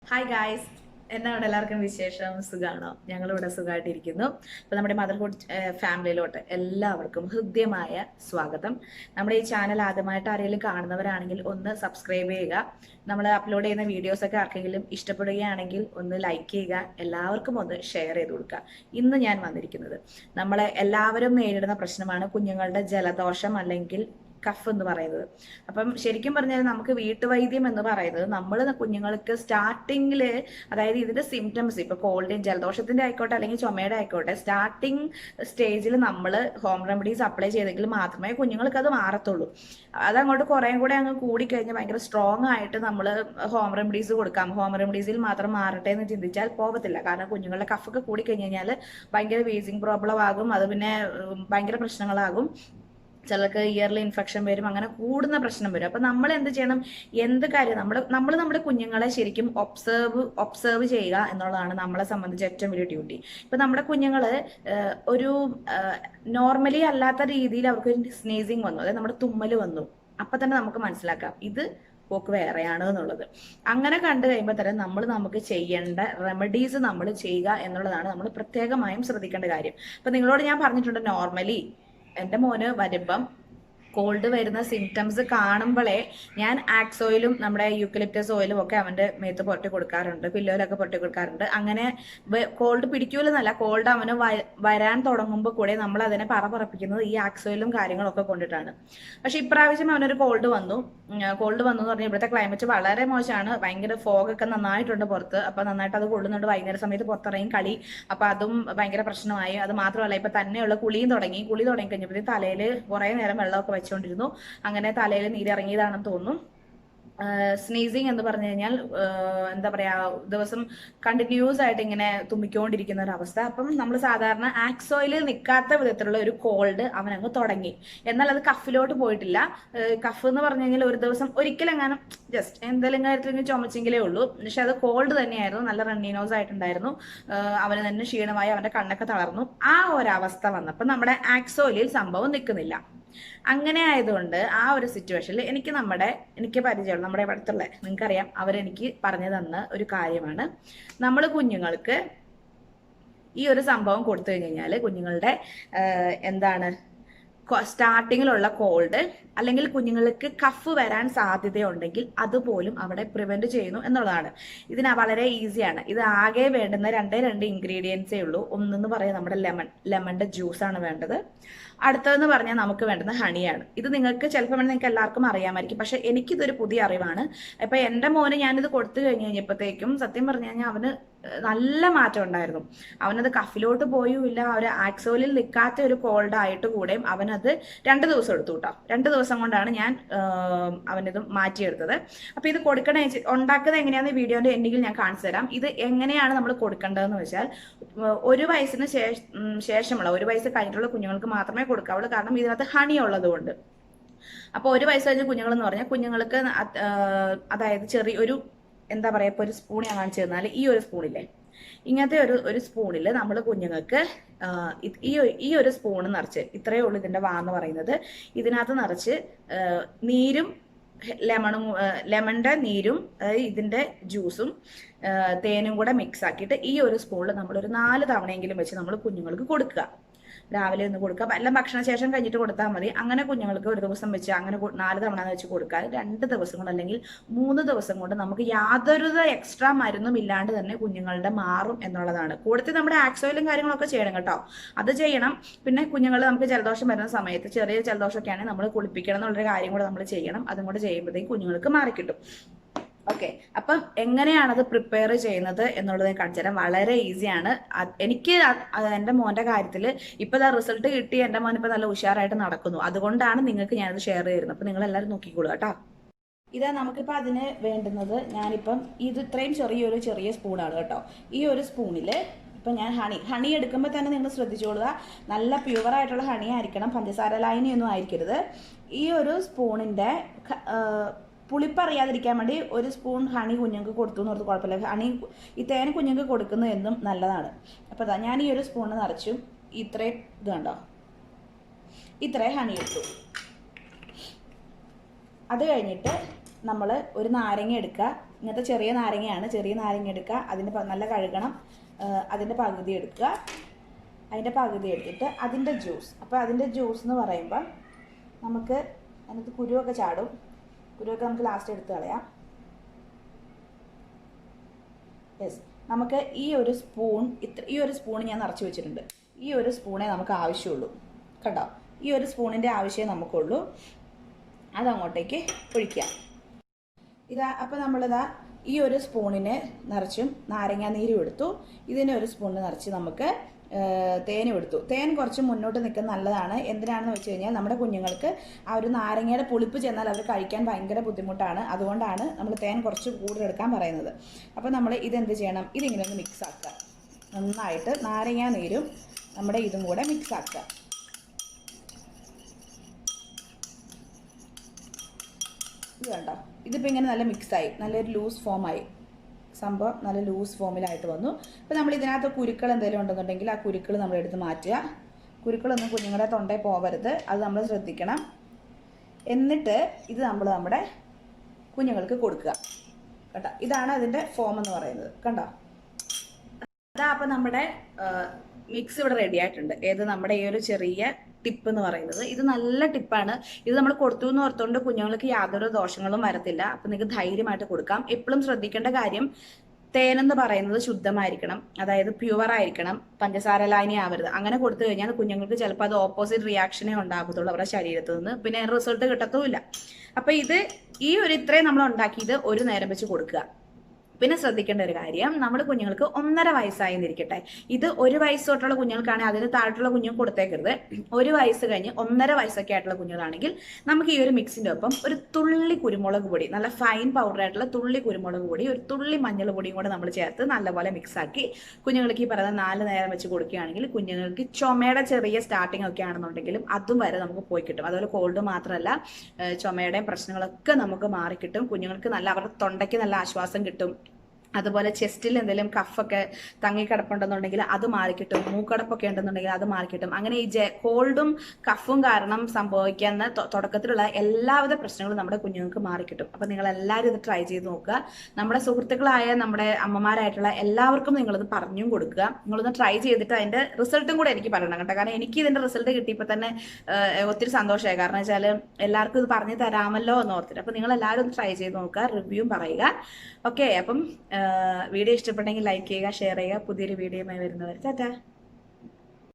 Hi guys, എന്നാണ് എല്ലാവർക്കും വിശേഷം? സുഖാണോ? ഞങ്ങളിവിടെ സുഖമായിട്ടിരിക്കുന്നു. അപ്പോൾ നമ്മുടെ മദർഹുഡ് ഫാമിലിയിലോട്ട് എല്ലാവർക്കും ഹൃദ്യമായ സ്വാഗതം. നമ്മുടെ ഈ ചാനൽ ആദ്യമായിട്ട് ആരെങ്കിലും കാണുന്നവരാണെങ്കിൽ ഒന്ന് സബ്സ്ക്രൈബ് ചെയ്യുക. നമ്മൾ അപ്ലോഡ് ചെയ്യുന്ന വീഡിയോസൊക്കെ ആർക്കെങ്കിലും ഇഷ്ടപ്പെടുകയാണെങ്കിൽ ഒന്ന് ലൈക്ക് ചെയ്യുക. എല്ലാവർക്കും ഒന്ന് ഷെയർ ചെയ്ത് കൊടുക്കുക. ഇന്ന് ഞാൻ വന്നിരിക്കുന്നത് നമ്മളെ എല്ലാവരും നേരിടുന്ന പ്രശ്നമാണ് കുഞ്ഞുങ്ങളുടെ ജലദോഷം അല്ലെങ്കിൽ കഫ് എന്ന് പറയുന്നത്. അപ്പം ശരിക്കും പറഞ്ഞാൽ നമുക്ക് വീട്ടുവൈദ്യം എന്ന് പറയുന്നത് നമ്മൾ കുഞ്ഞുങ്ങൾക്ക് സ്റ്റാർട്ടിങ്ങിൽ, അതായത് ഇതിന്റെ സിംറ്റംസ് ഇപ്പൊ കോൾഡ് ജലദോഷത്തിന്റെ ആയിക്കോട്ടെ അല്ലെങ്കിൽ ചുമയുടെ ആയിക്കോട്ടെ, സ്റ്റാർട്ടിങ് സ്റ്റേജിൽ നമ്മൾ ഹോം റെമഡീസ് അപ്ലൈ ചെയ്തെങ്കിൽ മാത്രമേ കുഞ്ഞുങ്ങൾക്ക് അത് മാറത്തുള്ളൂ. അതങ്ങോട്ട് കുറേം കൂടെ അങ്ങ് കൂടിക്കഴിഞ്ഞാൽ ഭയങ്കര സ്ട്രോങ് ആയിട്ട് നമ്മൾ ഹോം റെമഡീസ് കൊടുക്കാം, ഹോം റെമഡീസിൽ മാത്രം മാറട്ടെ എന്ന് ചിന്തിച്ചാൽ പോകത്തില്ല. കാരണം കുഞ്ഞുങ്ങളുടെ കഫൊക്കെ കൂടിക്കഴിഞ്ഞ് കഴിഞ്ഞാൽ ഭയങ്കര വീസിങ് പ്രോബ്ലം ആകും. അത് പിന്നെ ഭയങ്കര പ്രശ്നങ്ങളാകും. ചിലർക്ക് ഇയർലി ഇൻഫെക്ഷൻ വരും, അങ്ങനെ കൂടുന്ന പ്രശ്നം വരും. അപ്പൊ നമ്മൾ എന്ത് ചെയ്യണം? എന്ത് കാര്യം നമ്മുടെ കുഞ്ഞുങ്ങളെ ശരിക്കും ഒബ്സേർവ് ചെയ്യുക എന്നുള്ളതാണ് നമ്മളെ സംബന്ധിച്ച് ഏറ്റവും വലിയ ഡ്യൂട്ടി. ഇപ്പൊ നമ്മുടെ കുഞ്ഞുങ്ങള് ഒരു നോർമലി അല്ലാത്ത രീതിയിൽ അവർക്ക് സ്നീസിങ് വന്നു, അതായത് നമ്മുടെ തുമ്മല് വന്നു, അപ്പൊ തന്നെ നമുക്ക് മനസ്സിലാക്കാം ഇത് പോക്ക് വേറെയാണ് എന്നുള്ളത്. അങ്ങനെ കണ്ടു കഴിയുമ്പോൾ തന്നെ നമുക്ക് ചെയ്യേണ്ട റെമഡീസ് നമ്മൾ ചെയ്യുക എന്നുള്ളതാണ് നമ്മൾ പ്രത്യേകമായും ശ്രദ്ധിക്കേണ്ട കാര്യം. അപ്പൊ നിങ്ങളോട് ഞാൻ പറഞ്ഞിട്ടുണ്ട്, നോർമലി എൻ്റെ മോന് വരുമ്പം കോൾഡ് വരുന്ന സിംറ്റംസ് കാണുമ്പോഴേ ഞാൻ ആക്സ് ഓയിലും നമ്മുടെ യൂക്കലിപ്റ്റസ് ഓയിലും ഒക്കെ അവൻ്റെ മേത്ത് പൊട്ടി കൊടുക്കാറുണ്ട്, പില്ലോയിലൊക്കെ പൊട്ടി കൊടുക്കാറുണ്ട്. അങ്ങനെ കോൾഡ് പിടിക്കൂലെന്നല്ല, കോൾഡ് അവന് വരാൻ തുടങ്ങുമ്പോൾ കൂടെ നമ്മൾ അതിനെ പറപ്പിക്കുന്നത് ഈ ആക്സ് ഓയിലും കാര്യങ്ങളൊക്കെ കൊണ്ടിട്ടാണ്. പക്ഷെ ഇപ്രാവശ്യം അവനൊരു കോൾഡ് വന്നു എന്ന് പറഞ്ഞാൽ ഇവിടുത്തെ ക്ലൈമറ്റ് വളരെ മോശമാണ്. ഭയങ്കര ഫോഗൊക്കെ നന്നായിട്ടുണ്ട് പുറത്ത്. അപ്പൊ നന്നായിട്ട് അത് കൊള്ളുന്നുണ്ട്. വൈകുന്നേര സമയത്ത് പുറത്തിറങ്ങി കളി, അപ്പൊ അതും ഭയങ്കര പ്രശ്നമായി. അത് മാത്രമല്ല ഇപ്പൊ തന്നെയുള്ള കുളി തുടങ്ങി കഴിഞ്ഞപ്പോഴത്തേക്കും തലയിൽ കുറെ നേരം വെള്ളമൊക്കെ വെച്ചുകൊണ്ടിരുന്നു. അങ്ങനെ തലയിൽ നീരിറങ്ങിയതാണെന്ന് തോന്നുന്നു. സ്നീസിങ് എന്ന് പറഞ്ഞു കഴിഞ്ഞാൽ എന്താ പറയാ, ദിവസം കണ്ടിന്യൂസ് ആയിട്ട് ഇങ്ങനെ തുമ്മിക്കൊണ്ടിരിക്കുന്ന ഒരു അവസ്ഥ. അപ്പം നമ്മൾ സാധാരണ ആക്സോയിൽ നിൽക്കാത്ത വിധത്തിലുള്ള ഒരു കോൾഡ് അവനങ്ങ് തുടങ്ങി. എന്നാൽ അത് കഫിലോട്ട് പോയിട്ടില്ല. കഫ് എന്ന് പറഞ്ഞു കഴിഞ്ഞാൽ ഒരു ദിവസം ഒരിക്കലെങ്ങാനും ജസ്റ്റ് എന്തെങ്കിലും കാര്യത്തിൽ ചുമച്ചെങ്കിലേ ഉള്ളൂ. പക്ഷെ അത് കോൾഡ് തന്നെയായിരുന്നു, നല്ല റണ്ണിനോസ് ആയിട്ടുണ്ടായിരുന്നു. അവന് തന്നെ ക്ഷീണമായി, അവന്റെ കണ്ണൊക്കെ തളർന്നു. ആ ഒരവസ്ഥ വന്നപ്പോൾ നമ്മുടെ ആക്സോയിലിൽ സംഭവം നിൽക്കുന്നില്ല. അങ്ങനെ ആയതുകൊണ്ട് ആ ഒരു സിറ്റുവേഷനിൽ എനിക്ക് പരിചയമുള്ള നമ്മുടെ അടുത്തുള്ള, നിങ്ങൾക്കറിയാം, അവരെനിക്ക് പറഞ്ഞു തന്ന ഒരു കാര്യമാണ്, നമ്മൾ കുഞ്ഞുങ്ങൾക്ക് ഈ ഒരു സംഭവം കൊടുത്തു കഴിഞ്ഞാൽ കുഞ്ഞുങ്ങളുടെ എന്താണ് സ്റ്റാർട്ടിങ്ങിലുള്ള കോൾഡ് അല്ലെങ്കിൽ കുഞ്ഞുങ്ങൾക്ക് കഫ് വരാൻ സാധ്യതയുണ്ടെങ്കിൽ അതുപോലും അവിടെ പ്രിവെന്റ് ചെയ്യുന്നു എന്നുള്ളതാണ്. ഇതിന് വളരെ ഈസിയാണ്. ഇത് ആകെ വേണ്ടുന്ന രണ്ട് ഇൻഗ്രീഡിയൻസേ ഉള്ളൂ. ഒന്നെന്ന് പറയാൻ നമ്മുടെ ലെമണിന്റെ ജ്യൂസാണ് വേണ്ടത്. അടുത്തതെന്ന് പറഞ്ഞാൽ നമുക്ക് വേണ്ടുന്ന ഹണിയാണ്. ഇത് നിങ്ങൾക്ക് ചിലപ്പോൾ നിങ്ങൾക്ക് എല്ലാവർക്കും അറിയാമായിരിക്കും, പക്ഷെ എനിക്കിതൊരു പുതിയ അറിവാണ്. ഇപ്പൊ എൻ്റെ മോന് ഞാനിത് കൊടുത്തു കഴിഞ്ഞപ്പോഴത്തേക്കും സത്യം പറഞ്ഞു കഴിഞ്ഞാൽ അവന് നല്ല മാറ്റം ഉണ്ടായിരുന്നു. അവനത് കഫിലോട്ട് പോയുമില്ല, ഒരു ആക്സോലിൽ നിൽക്കാത്ത ഒരു കോൾഡ് ആയിട്ട് കൂടെയും അവനത് 2 ദിവസം എടുത്തു കേട്ടോ. 2 ദിവസം കൊണ്ടാണ് ഞാൻ അവനിത് മാറ്റിയെടുത്തത്. അപ്പൊ ഇത് ഉണ്ടാക്കുന്നത് എങ്ങനെയാണെന്ന് വീഡിയോന്റെ എൻഡിൽ ഞാൻ കാണിച്ചു തരാം. ഇത് എങ്ങനെയാണ് നമ്മൾ കൊടുക്കേണ്ടതെന്ന് വെച്ചാൽ, 1 വയസ്സിന് ശേഷമുള്ള 1 വയസ്സ് കഴിഞ്ഞിട്ടുള്ള കുഞ്ഞുങ്ങൾക്ക് മാത്രമേ കൊടുക്കാവുള്ളൂ. കാരണം ഇതിനകത്ത് ഹണി ഉള്ളത് കൊണ്ട്. അപ്പൊ 1 വയസ്സ് കഴിഞ്ഞ കുഞ്ഞുങ്ങൾ എന്ന് പറഞ്ഞാൽ കുഞ്ഞുങ്ങൾക്ക് അതായത് ചെറിയൊരു എന്താ പറയാ, ഇപ്പൊ ഒരു സ്പൂൺ ഞാൻ കാണിച്ചു തന്നാൽ, ഈ ഒരു സ്പൂണില്ലേ, ഇങ്ങനത്തെ ഒരു സ്പൂണിൽ നമ്മൾ കുഞ്ഞുങ്ങൾക്ക് ഈ ഒരു സ്പൂണ് നിറച്ച്, ഇത്രയേ ഉള്ളൂ ഇതിന്റെ എന്ന് പറയുന്നത്, ഇതിനകത്ത് നിറച്ച് നീരും ലെമണിന്റെ നീരും ഇതിന്റെ ജ്യൂസും തേനും കൂടെ മിക്സ് ആക്കിയിട്ട് ഈ ഒരു സ്പൂണിൽ നമ്മളൊരു 4 തവണയെങ്കിലും വെച്ച് നമ്മൾ കുഞ്ഞുങ്ങൾക്ക് കൊടുക്കുക. രാവിലെ ഒന്ന് കൊടുക്കുക, എല്ലാം ഭക്ഷണശേഷം കഴിഞ്ഞിട്ട് കൊടുത്താൽ മതി. അങ്ങനെ കുഞ്ഞുങ്ങൾക്ക് ഒരു ദിവസം വെച്ച് അങ്ങനെ 4 തവണ വെച്ച് കൊടുക്കാൻ 2 ദിവസം കൊണ്ട് അല്ലെങ്കിൽ 3 ദിവസം കൊണ്ട് നമുക്ക് യാതൊരു എക്സ്ട്രാ മരുന്നും ഇല്ലാണ്ട് തന്നെ കുഞ്ഞുങ്ങളുടെ മാറും എന്നുള്ളതാണ്. കൂടുതൽ നമ്മുടെ ആക്സോയിലും കാര്യങ്ങളൊക്കെ ചെയ്യണം കേട്ടോ, അത് ചെയ്യണം. പിന്നെ കുഞ്ഞുങ്ങൾ നമുക്ക് ജലദോഷം വരുന്ന സമയത്ത്, ചെറിയ ജലദോഷമൊക്കെ ആണെങ്കിൽ നമ്മൾ കുളിപ്പിക്കണം എന്നുള്ളൊരു കാര്യം കൂടെ നമ്മൾ ചെയ്യണം. അതും കൂടെ ചെയ്യുമ്പോഴത്തേക്കും കുഞ്ഞുങ്ങൾക്ക് മാറിക്കിട്ടും. ഓക്കെ, അപ്പം എങ്ങനെയാണത് പ്രിപ്പയർ ചെയ്യുന്നത് എന്നുള്ളത് കാണിച്ചു തരാം. വളരെ ഈസിയാണ്. എനിക്ക് എൻ്റെ മോൻ്റെ കാര്യത്തിൽ ഇപ്പം റിസൾട്ട് കിട്ടി. എൻ്റെ മോൻ ഇപ്പം നല്ല ഉഷാറായിട്ട് നടക്കുന്നു. അതുകൊണ്ടാണ് നിങ്ങൾക്ക് ഞാനത് ഷെയർ ചെയ്യുന്നത്. അപ്പം നിങ്ങൾ എല്ലാവരും നോക്കിക്കോളൂ കേട്ടോ. ഇതാ നമുക്കിപ്പോൾ അതിന് വേണ്ടുന്നത്. ഞാനിപ്പം ഇത് ഇത്രയും ചെറിയ സ്പൂണാണ് കേട്ടോ. ഈ ഒരു സ്പൂണിൽ ഇപ്പം ഞാൻ ഹണി എടുക്കുമ്പോൾ തന്നെ നിങ്ങൾ ശ്രദ്ധിച്ചോളുക, നല്ല പ്യുവറായിട്ടുള്ള ഹണി ആയിരിക്കണം, പഞ്ചസാര ലായനിയൊന്നും ആയിരിക്കരുത്. ഈ ഒരു സ്പൂണിൻ്റെ പുളിപ്പറിയാതിരിക്കാൻ വേണ്ടി 1 സ്പൂൺ ഹണി കുഞ്ഞുങ്ങൾക്ക് കൊടുത്തു എന്ന് ഓർത്ത് കുഴപ്പമില്ല. ഹണി ഈ തേൻ കുഞ്ഞുങ്ങൾക്ക് കൊടുക്കുന്നത് എന്നും നല്ലതാണ്. അപ്പോൾ അതാ ഞാൻ ഈ ഒരു സ്പൂണ് നിറച്ചും ഇത്രയും ഇത് കണ്ടോ, ഇത്രയും ഹണി എടുത്തു. അത് കഴിഞ്ഞിട്ട് നമ്മൾ ഒരു നാരങ്ങ എടുക്കുക. ഇങ്ങനത്തെ ചെറിയ നാരങ്ങയാണ്. ചെറിയ നാരങ്ങ എടുക്കുക, അതിൻ്റെ നല്ല കഴുകണം, അതിൻ്റെ പകുതി എടുക്കുക. അതിൻ്റെ പകുതി എടുത്തിട്ട് അതിൻ്റെ ജ്യൂസ്. അപ്പോൾ അതിൻ്റെ ജ്യൂസ് എന്ന് പറയുമ്പോൾ നമുക്ക് അതിനകത്ത് കുരുവൊക്കെ ചാടും. കുരുവൊക്കെ നമുക്ക് ലാസ്റ്റ് എടുത്ത് കളയാം. യെസ്, നമുക്ക് ഈ ഒരു സ്പൂൺ ഞാൻ നിറച്ച് വെച്ചിട്ടുണ്ട്. ഈ ഒരു സ്പൂണേ നമുക്ക് ആവശ്യമുള്ളൂ കേട്ടോ. ഈ ഒരു സ്പൂണിൻ്റെ ആവശ്യമേ നമുക്കുള്ളൂ. അതങ്ങോട്ടേക്ക് ഒഴിക്കാം. അപ്പോൾ നമ്മളിതാ ഈ ഒരു സ്പൂണിന് നിറച്ചും നാരങ്ങ നീരും എടുത്തു. ഇതിന് ഒരു സ്പൂണിന് നിറച്ച് നമുക്ക് തേനും എടുത്തു. തേൻ കുറച്ച് മുന്നോട്ട് നിൽക്കുന്നത് നല്ലതാണ്. എന്തിനാണെന്ന് വെച്ച് കഴിഞ്ഞാൽ നമ്മുടെ കുഞ്ഞുങ്ങൾക്ക് ആ ഒരു നാരങ്ങയുടെ പുളിപ്പ് ചെന്നാൽ അവർ കഴിക്കാൻ ഭയങ്കര ബുദ്ധിമുട്ടാണ്. അതുകൊണ്ടാണ് നമ്മൾ തേൻ കുറച്ച് കൂടുതൽ എടുക്കാൻ പറയുന്നത്. അപ്പോൾ നമ്മൾ ഇതെന്ത് ചെയ്യണം, ഇതിങ്ങനെ ഒന്ന് മിക്സ് ആക്കുക. നന്നായിട്ട് നാരങ്ങ നീരും നമ്മുടെ ഇതും കൂടെ മിക്സ് ആക്കുക. ഇത് കണ്ടോ, ഇതിപ്പോൾ ഇങ്ങനെ നല്ല മിക്സായി, നല്ലൊരു ലൂസ് ഫോമായി. സംഭവം നല്ല ലൂസ് ഫോമിലായിട്ട് വന്നു. അപ്പോൾ നമ്മൾ ഇതിനകത്ത് കുരുക്കൾ എന്തെങ്കിലും ഉണ്ടെന്നുണ്ടെങ്കിൽ ആ കുരുക്കൾ നമ്മൾ എടുത്ത് മാറ്റുക. കുരുക്കളൊന്നും കുഞ്ഞുങ്ങളുടെ തൊണ്ടയിൽ പോകരുത്, അത് നമ്മൾ ശ്രദ്ധിക്കണം. എന്നിട്ട് ഇത് നമ്മൾ നമ്മുടെ കുഞ്ഞുങ്ങൾക്ക് കൊടുക്കുക കേട്ടോ. ഇതാണ് അതിൻ്റെ ഫോം എന്ന് പറയുന്നത് കണ്ടോ. അതാ, അപ്പോൾ നമ്മുടെ മിക്സ് ഇവിടെ റെഡി ആയിട്ടുണ്ട്. നമ്മുടെ ഈ ഒരു ചെറിയ ടിപ്പ് എന്ന് പറയുന്നത് ഇത് നല്ല ടിപ്പാണ്. ഇത് നമ്മൾ കൊടുത്തു എന്ന് ഓർത്തുകൊണ്ട് കുഞ്ഞുങ്ങൾക്ക് യാതൊരു ദോഷങ്ങളും വരത്തില്ല. അപ്പം നിങ്ങൾക്ക് ധൈര്യമായിട്ട് കൊടുക്കാം. എപ്പോഴും ശ്രദ്ധിക്കേണ്ട കാര്യം, തേനെന്ന് പറയുന്നത് ശുദ്ധമായിരിക്കണം, അതായത് പ്യുവർ ആയിരിക്കണം, പഞ്ചസാര ലായനി ആവരുത്. അങ്ങനെ കൊടുത്തു കഴിഞ്ഞാൽ കുഞ്ഞുങ്ങൾക്ക് ചിലപ്പോൾ അത് ഓപ്പോസിറ്റ് റിയാക്ഷനേ ഉണ്ടാകത്തുള്ളൂ അവരുടെ ശരീരത്തിൽ നിന്ന്, പിന്നെ റിസൾട്ട് കിട്ടത്തുമില്ല. അപ്പം ഇത്രയും നമ്മൾ ഉണ്ടാക്കിയത് ഒരു നേരം വെച്ച് കൊടുക്കുക. പിന്നെ ശ്രദ്ധിക്കേണ്ട ഒരു കാര്യം, നമ്മുടെ കുഞ്ഞുങ്ങൾക്ക് 1.5 വയസ്സായി എന്നിരിക്കട്ടെ. ഇത് 1 വയസ്സ് തൊട്ടുള്ള കുഞ്ഞുങ്ങൾക്കാണെങ്കിൽ അതിന് താഴെയുള്ള കുഞ്ഞുങ്ങൾ കൊടുത്തേക്കരുത്. 1 വയസ്സ് കഴിഞ്ഞ് 1.5 വയസ്സൊക്കെ ആയിട്ടുള്ള കുഞ്ഞുങ്ങളാണെങ്കിൽ നമുക്ക് ഈ ഒരു മിക്സിൻ്റെ ഒപ്പം ഒരു തുള്ളി കുരുമുളക് പൊടി, നല്ല ഫൈൻ പൗഡറായിട്ടുള്ള തുള്ളി കുരുമുളക് പൊടി, ഒരു തുള്ളി മഞ്ഞൾ പൊടിയും കൂടെ നമ്മൾ ചേർത്ത് നല്ലപോലെ മിക്സാക്കി കുഞ്ഞുങ്ങൾക്ക് ഈ പറയുന്ന 4 നേരം വെച്ച് കൊടുക്കുകയാണെങ്കിൽ കുഞ്ഞുങ്ങൾക്ക് ചുമയുടെ ചെറിയ സ്റ്റാർട്ടിങ് ഒക്കെ ആണെന്നുണ്ടെങ്കിലും അതും വരെ നമുക്ക് പോയി കിട്ടും. അതുപോലെ കോൾഡ് മാത്രമല്ല, ചുമയുടെയും പ്രശ്നങ്ങളൊക്കെ നമുക്ക് മാറിക്കിട്ടും. കുഞ്ഞുങ്ങൾക്ക് നല്ല അവരുടെ തൊണ്ടയ്ക്ക് നല്ല ആശ്വാസം കിട്ടും. അതുപോലെ ചെസ്റ്റിൽ എന്തെങ്കിലും കഫൊക്കെ തങ്ങിക്കിടപ്പുണ്ടെന്നുണ്ടെങ്കിൽ അത് മാറിക്കിട്ടും. മൂക്കടപ്പൊക്കെ ഉണ്ടെന്നുണ്ടെങ്കിൽ അത് മാറിക്കിട്ടും. അങ്ങനെ ഈ കോൾഡും കഫും കാരണം സംഭവിക്കുന്ന തുടക്കത്തിലുള്ള എല്ലാവിധ പ്രശ്നങ്ങളും നമ്മുടെ കുഞ്ഞുങ്ങൾക്ക് മാറിക്കിട്ടും. അപ്പം നിങ്ങളെല്ലാവരും ഇത് ട്രൈ ചെയ്ത് നോക്കുക. നമ്മുടെ സുഹൃത്തുക്കളായ നമ്മുടെ അമ്മമാരായിട്ടുള്ള എല്ലാവർക്കും നിങ്ങളിത് പറഞ്ഞും കൊടുക്കുക. നിങ്ങളൊന്ന് ട്രൈ ചെയ്തിട്ട് അതിൻ്റെ റിസൾട്ടും കൂടെ എനിക്ക് പറയണം കേട്ടോ. കാരണം എനിക്ക് ഇതിൻ്റെ റിസൾട്ട് കിട്ടിയപ്പോൾ തന്നെ ഒത്തിരി സന്തോഷമായി. കാരണം വെച്ചാൽ എല്ലാവർക്കും ഇത് പറഞ്ഞു തരാമല്ലോ എന്ന് ഓർത്തിട്ട്. അപ്പം നിങ്ങളെല്ലാവരും ഒന്ന് ട്രൈ ചെയ്ത് നോക്കുക, റിവ്യൂവും പറയുക. ഓക്കെ, അപ്പം വീഡിയോ ഇഷ്ടപ്പെട്ടെങ്കിൽ ലൈക്ക് ചെയ്യുക, ഷെയർ ചെയ്യുക. പുതിയൊരു വീഡിയോയുമായി വരുന്നവർ ടാറ്റാ.